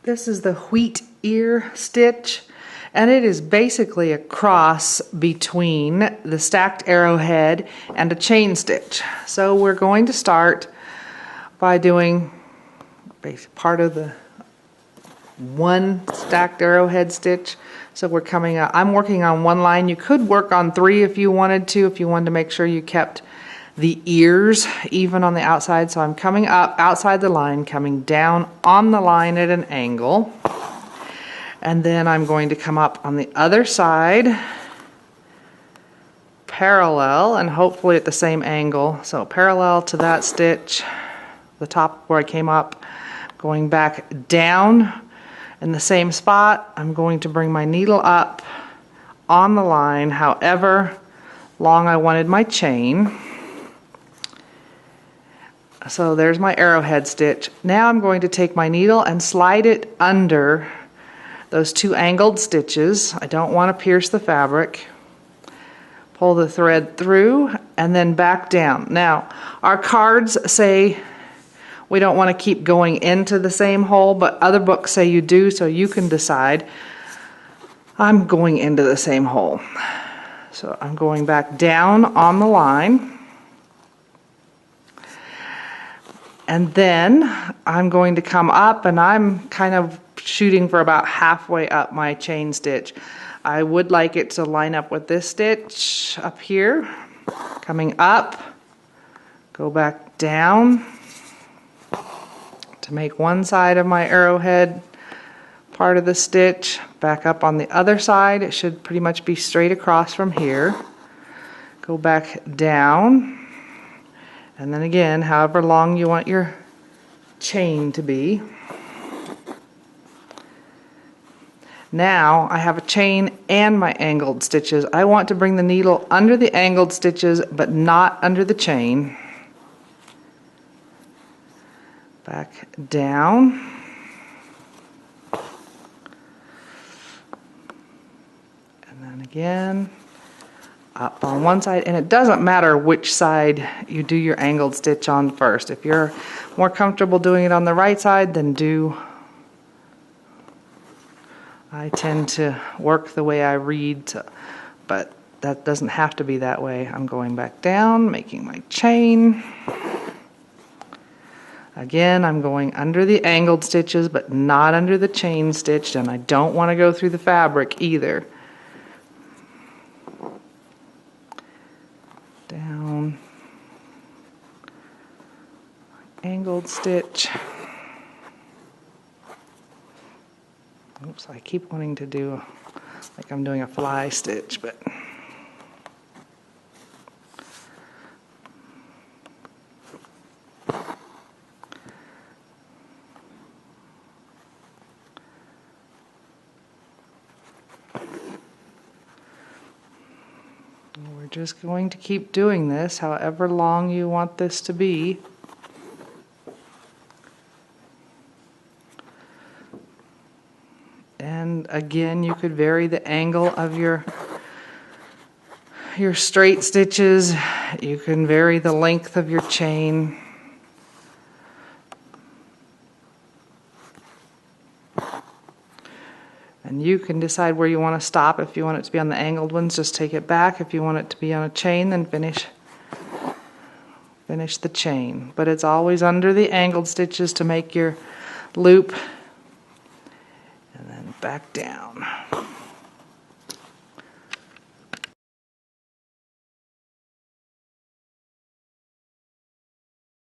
This is the wheat ear stitch, and it is basically a cross between the stacked arrowhead and a chain stitch. So we're going to start by doing part of the one stacked arrowhead stitch. So we're coming up, I'm working on one line. You could work on three if you wanted to make sure you kept the ears even on the outside. So I'm coming up outside the line, coming down on the line at an angle, and then I'm going to come up on the other side parallel and hopefully at the same angle. So parallel to that stitch, the top where I came up, going back down in the same spot. I'm going to bring my needle up on the line however long I wanted my chain. So there's my arrowhead stitch. Now I'm going to take my needle and slide it under those two angled stitches. I don't want to pierce the fabric. Pull the thread through and then back down. Now, our cards say we don't want to keep going into the same hole, but other books say you do, so you can decide. I'm going into the same hole. So I'm going back down on the line. And then I'm going to come up, and I'm kind of shooting for about halfway up my chain stitch. I would like it to line up with this stitch up here. Coming up, go back down to make one side of my arrowhead part of the stitch. Back up on the other side. It should pretty much be straight across from here. Go back down. And then again, however long you want your chain to be. Now I have a chain and my angled stitches. I want to bring the needle under the angled stitches but not under the chain. Back down. And then again up on one side, and it doesn't matter which side you do your angled stitch on first. If you're more comfortable doing it on the right side, then do. I tend to work the way I read, but that doesn't have to be that way. I'm going back down, making my chain. Again, I'm going under the angled stitches, but not under the chain stitch, and I don't want to go through the fabric either. Down, angled stitch. Oops, I keep wanting to do like I'm doing a fly stitch, but we're just going to keep doing this however long you want this to be. And again, you could vary the angle of your straight stitches. You can vary the length of your chain. And you can decide where you want to stop. If you want it to be on the angled ones, just take it back. If you want it to be on a chain, then finish the chain. But it's always under the angled stitches to make your loop. And then back down.